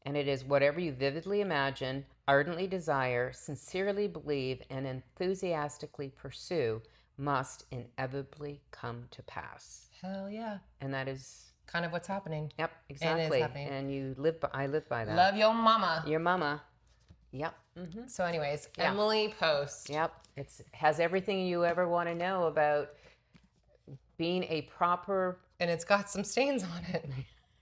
and it is, whatever you vividly imagine, ardently desire, sincerely believe, and enthusiastically pursue must inevitably come to pass. Hell yeah. And that is kind of what's happening. Yep, exactly. happening. And I live by that. Love your mama. Your mama. Yep. Mm-hmm. So anyways, Yeah. Emily Post. Yep. It has everything you ever want to know about being a proper. And it's got some stains on it.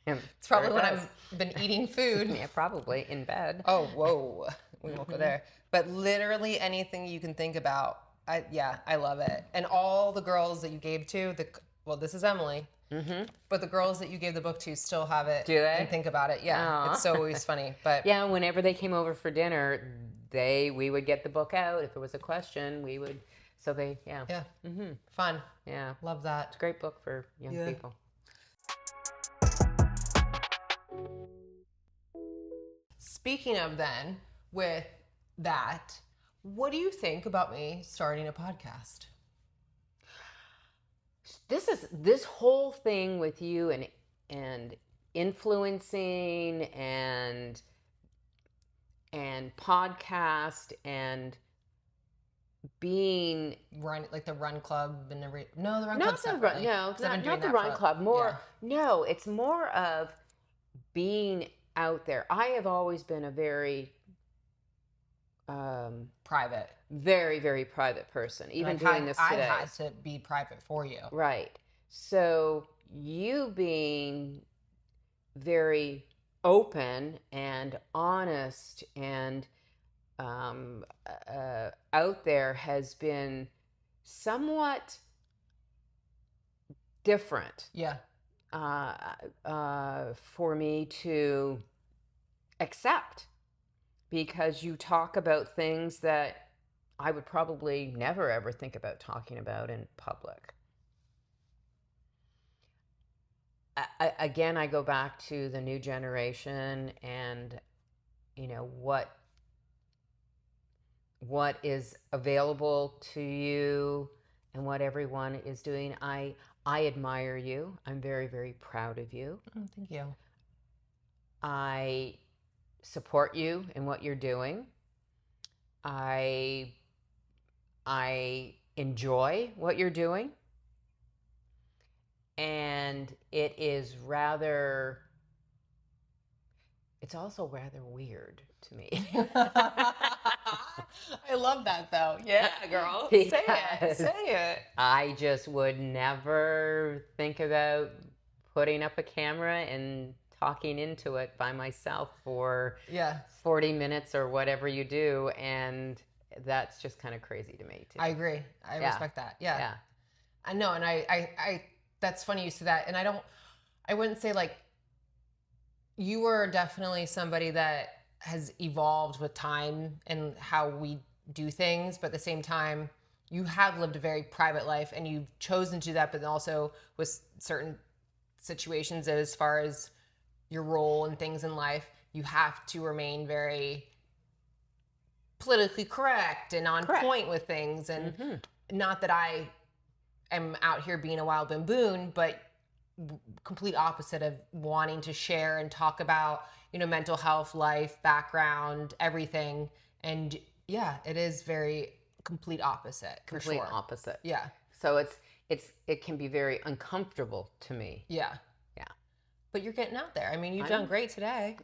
It's It's probably when I've been eating food. Yeah, probably in bed. Oh, whoa. We won't go there. But literally anything you can think about. I love it. And all the girls that you gave to, this is Emily. Mm-hmm. But the girls that you gave the book to still have it. Do they? And think about it. Yeah. Aw. It's so always funny. But Yeah, whenever they came over for dinner, we would get the book out. If there was a question, we would. So yeah. Mm-hmm. Fun. Yeah. Love that. It's a great book for young people. Speaking of then, with that, what do you think about me starting a podcast? This whole thing with you and influencing and podcast and being the run club and the run club not the run club. No, it's more of being out there. I have always been a very private, very, very private person. Even doing this today, I had to be private for you, right? So you being very open and honest and out there has been somewhat different Yeah. For me to accept, because you talk about things that I would probably never ever think about talking about in public. Again, I go back to the new generation and what is available to you and what everyone is doing. I admire you. I'm very, very proud of you. Oh, thank you. I support you in what you're doing. I enjoy what you're doing. And it's also rather weird to me. I love that though. Yeah, girl. Because Say it. I just would never think about putting up a camera and talking into it by myself for 40 minutes or whatever you do. And that's just kind of crazy to me too. I agree. I respect that. Yeah. I know. And I that's funny you say that. And I wouldn't say like, you were definitely somebody that has evolved with time and how we do things, but at the same time, you have lived a very private life and you've chosen to do that, but also with certain situations as far as your role and things in life, you have to remain very politically correct and on point with things. And not that I am out here being a wild baboon, but complete opposite of wanting to share and talk about, mental health, life, background, everything. And yeah, it is very complete opposite. Complete opposite. Yeah. So it can be very uncomfortable to me. Yeah. Yeah. But you're getting out there. I mean, you've done great today.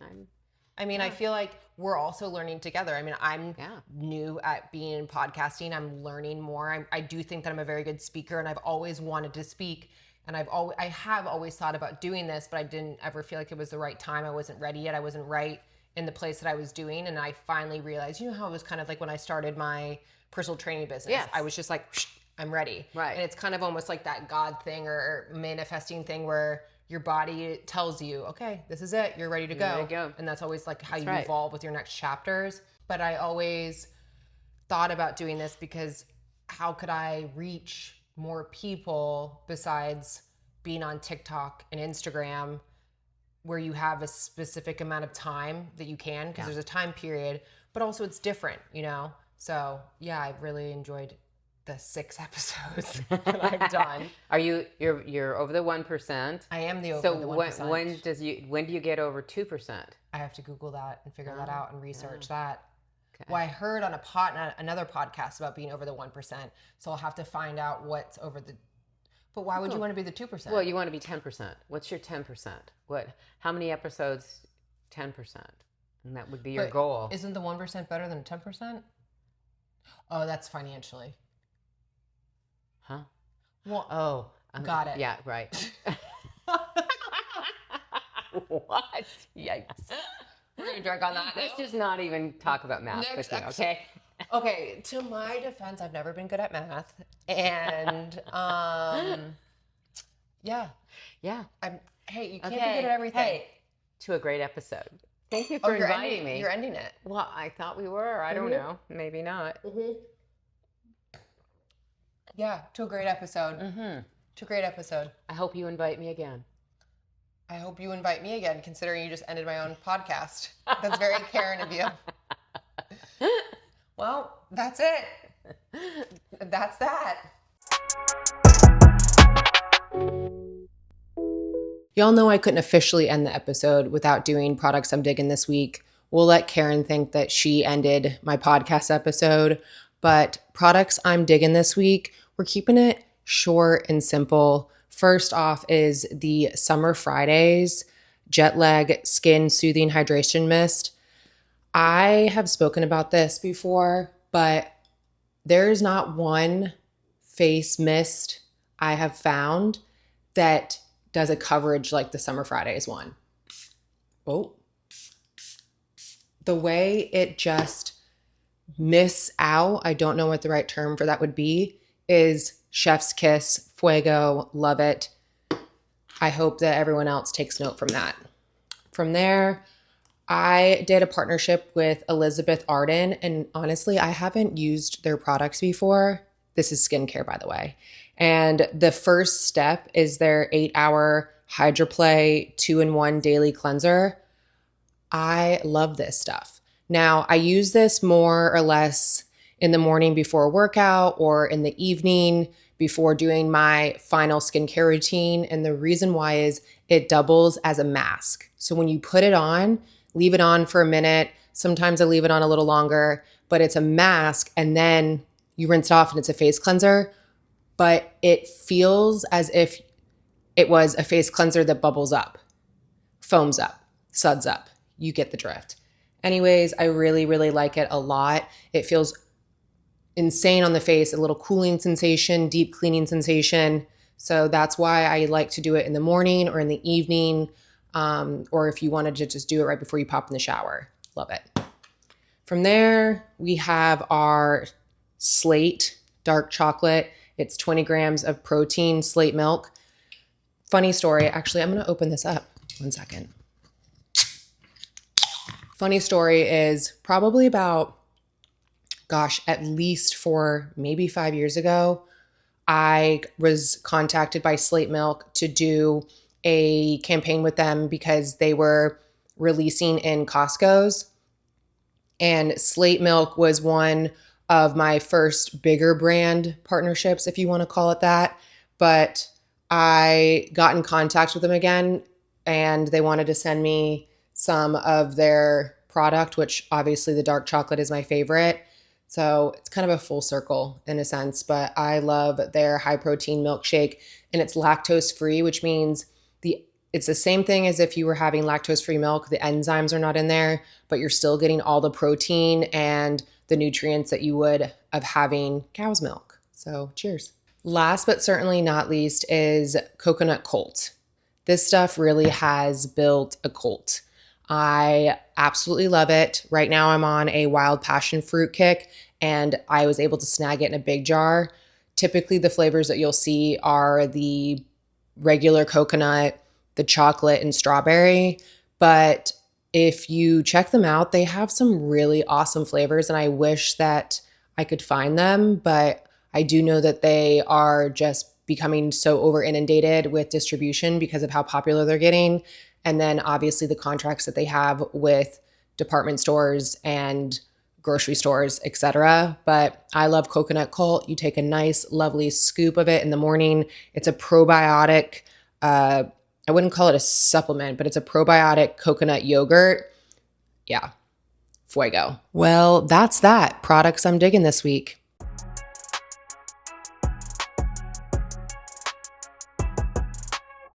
I Yeah. feel like we're also learning together. I mean, I'm new at being in podcasting. I'm learning more. I do think that I'm a very good speaker, and I've always wanted to speak. And I have always thought about doing this, but I didn't ever feel like it was the right time. I wasn't ready yet. I wasn't right in the place that I was doing. And I finally realized, how it was kind of like when I started my personal training business. Yes. I was just like, I'm ready. Right. And it's kind of almost like that God thing or manifesting thing where your body tells you, okay, this is it. You're ready to go. And that's always like how you evolve with your next chapters. But I always thought about doing this because how could I reach more people besides being on TikTok and Instagram, where you have a specific amount of time that you can, because there's a time period, but also it's different, So yeah, I've really enjoyed the 6 episodes that I've done. You're over the 1%? I am the over the 1%. So when do you get over 2%? I have to Google that and figure that out and research that. Okay. Well, I heard on another podcast about being over the 1%, so I'll have to find out what's over the. But why would you want to be the 2%? Well, you want to be 10%. What's your 10%? How many episodes? 10%, and that would be your goal. Isn't the 1% better than 10%? Oh, that's financially. Huh? Well, got it. Yeah, right. What? Yikes. We're going to drag on that. Let's just not even talk about math with me, okay? Okay, to my defense, I've never been good at math. And, yeah. Hey, you can't be good at everything. Hey, to a great episode. Thank you for inviting me. You're ending it. Well, I thought we were. I don't know. Maybe not. Yeah, to a great episode. To a great episode. I hope you invite me again. I hope you invite me again, considering you just ended my own podcast. That's very caring of you. Well, that's it. That's that. Y'all know I couldn't officially end the episode without doing products I'm digging this week. We'll let Karen think that she ended my podcast episode, but products I'm digging this week, we're keeping it short and simple. First off is the Summer Fridays Jet Lag Skin Soothing Hydration Mist. I have spoken about this before, but there is not one face mist I have found that does a coverage like the Summer Fridays one. Oh, the way it just miss out, I don't know what the right term for that would be, is chef's kiss, fuego, love it. I hope that everyone else takes note from that. From there, I did a partnership with Elizabeth Arden, and honestly, I haven't used their products before. This is skincare, by the way. And the first step is their 8-hour Hydroplay 2-in-1 daily cleanser. I love this stuff. Now, I use this more or less in the morning before a workout or in the evening before doing my final skincare routine. And the reason why is it doubles as a mask. So when you put it on, leave it on for a minute. Sometimes I leave it on a little longer, but it's a mask and then you rinse it off and it's a face cleanser. But it feels as if it was a face cleanser that bubbles up, foams up, suds up. You get the drift. Anyways, I really, really like it a lot. It feels insane on the face, a little cooling sensation, deep cleaning sensation. So that's why I like to do it in the morning or in the evening, or if you wanted to just do it right before you pop in the shower. Love it. From there, we have our Slate dark chocolate. It's 20 grams of protein, Slate milk. Funny story. Actually, I'm going to open this up. 1 second. Funny story is probably about, at least for maybe 5 years ago, I was contacted by Slate Milk to do a campaign with them because they were releasing in Costco's. And Slate Milk was one of my first bigger brand partnerships, if you want to call it that. But I got in contact with them again, and they wanted to send me some of their product, which obviously the dark chocolate is my favorite. So it's kind of a full circle in a sense, but I love their high protein milkshake, and it's lactose free, which means it's the same thing as if you were having lactose free milk. The enzymes are not in there, but you're still getting all the protein and the nutrients that you would of having cow's milk. So cheers. Last but certainly not least is coconut cult. This stuff really has built a cult. I absolutely love it. Right now I'm on a wild passion fruit kick, and I was able to snag it in a big jar. Typically the flavors that you'll see are the regular coconut, the chocolate, and strawberry. But if you check them out, they have some really awesome flavors, and I wish that I could find them, but I do know that they are just becoming so over inundated with distribution because of how popular they're getting. And then obviously the contracts that they have with department stores and grocery stores, etc. But I love Coconut Cult. You take a nice, lovely scoop of it in the morning. It's a probiotic. I wouldn't call it a supplement, but it's a probiotic coconut yogurt. Yeah, fuego. Well, that's that. Products I'm digging this week.